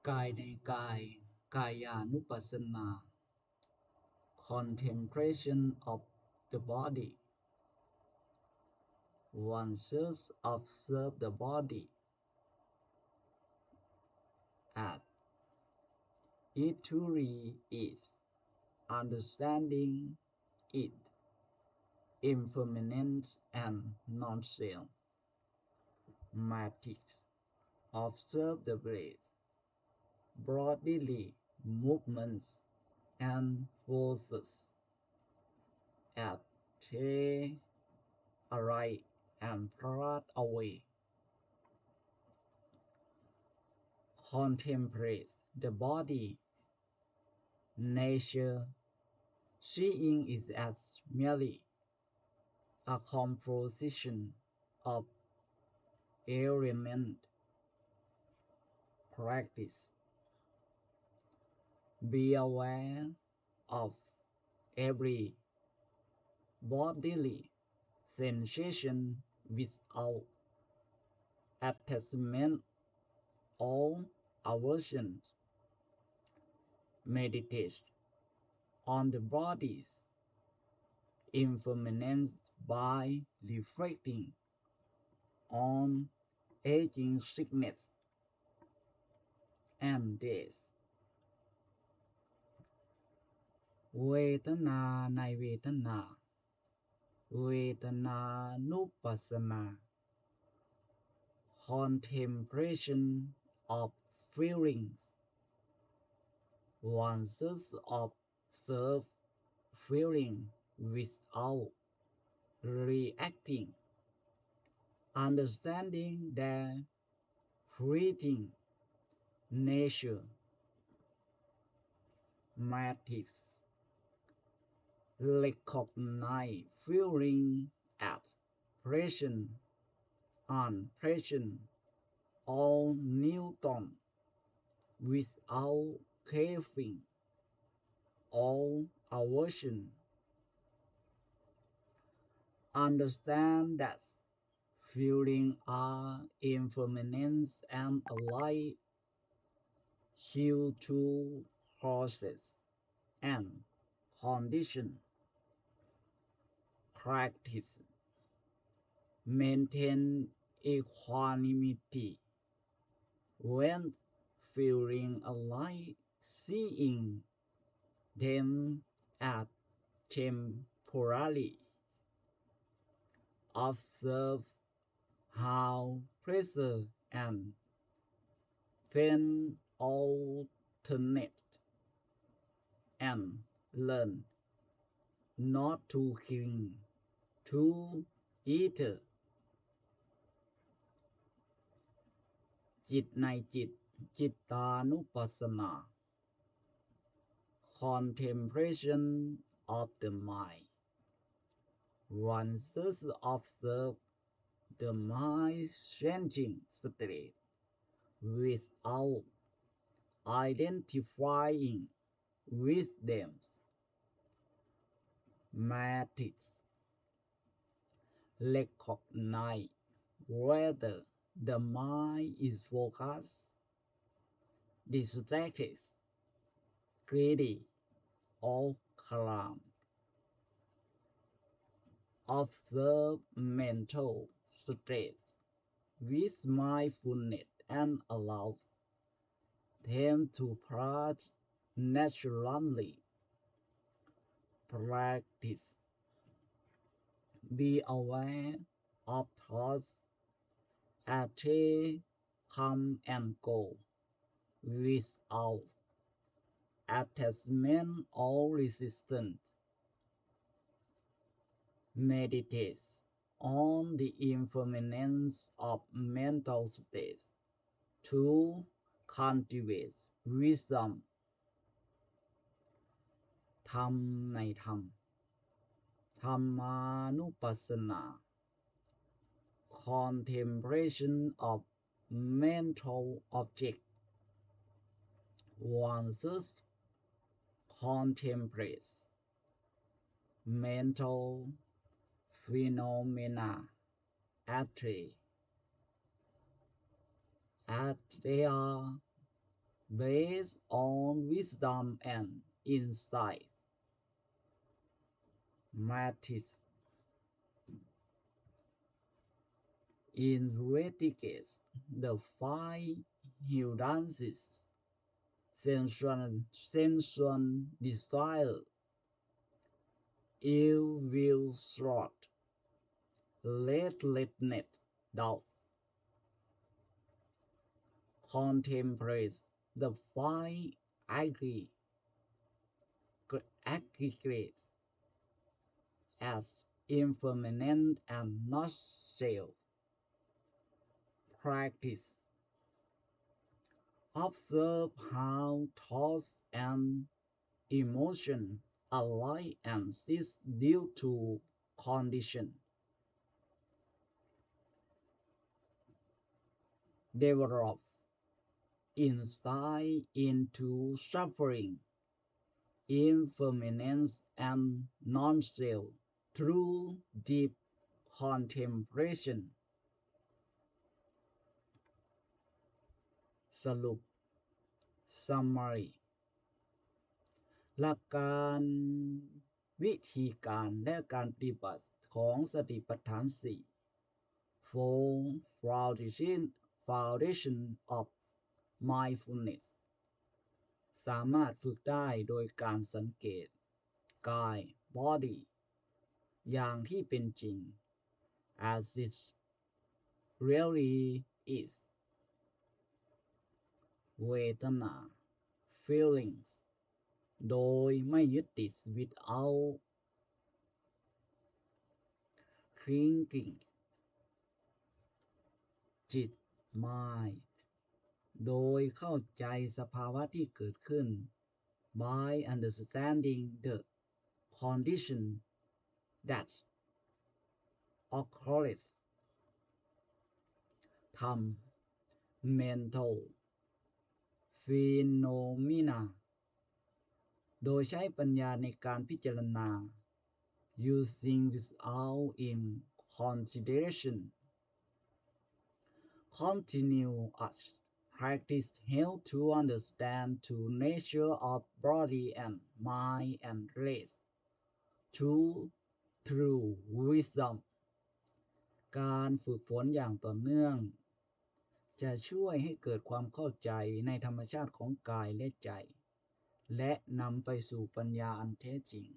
กายในกายกายานุปัสสนา contemplation of the body one should observe the body as it truly is, understanding it impermanent and non-self. Matrix. Observe the breath, bodily movements and forces as they arise and pass away. Contemplate the body, nature, seeing it as merely a composition of elements. Practice. Be aware of every bodily sensation without attachment or aversion. Meditate on the body's impermanence by reflecting on aging, sickness, and death. เวทนาในเวทนาเวทนานุปัสสนา contemplation of feelings one should observe feeling without reacting, understanding their fleeting nature. Matrix. Recognize feeling as present, unpresent, or neutral without craving or aversion. Understand that feelings are impermanent and alike due to causes and conditions. Practice. Maintain equanimity when feeling alike, seeing them as temporary. Observe how pleasure and pain alternate and learn not to cling to either. จิตในจิตจิตตานุปัสสนา contemplation of the mind one should observe the mind's changing state without identifying with them. Matrix. Recognize whether the mind is focused, distracted, greedy, or calm. Observe mental states with mindfulness and allow them to pass naturally. Practice. Be aware of thoughts as they come and go without attachment or resistance. Meditate on the impermanence of mental states to cultivate wisdom. ธรรมในธรรม ธรรมานุปัสสนา contemplation of mental objects one should contemplate mental phenomena as they are based on wisdom and insight. Mathis investigates the five hindrances: sensual desire, ill will, sloth, restlessness, doubt. Contemplates the five aggregates as impermanent and not self. Practice. Observe how thoughts and emotions arise and cease due to condition. Develop insight into suffering, impermanence, and non-self through deep contemplation. สรุป Summary หลักการวิธีการและการปฏิบัติของสติปัฏฐาน 4 Foundation of Mindfulness สามารถฝึกได้โดยการสังเกตกาย Body อย่างที่เป็นจริง as it really is เวทนา Feelings โดยไม่ยึดติด without clinging จิต Mind โดยเข้าใจสภาวะที่เกิดขึ้น by understanding the condition that occurs ธรรม mental phenomena โดยใช้ปัญญาในการพิจารณา using without in consideration. Continuous practice help to understand the nature of body and mind and rest through wisdom. การฝึกฝนอย่างต่อเนื่องจะช่วยให้เกิดความเข้าใจในธรรมชาติของกายและใจและนำไปสู่ปัญญาอันแท้จริง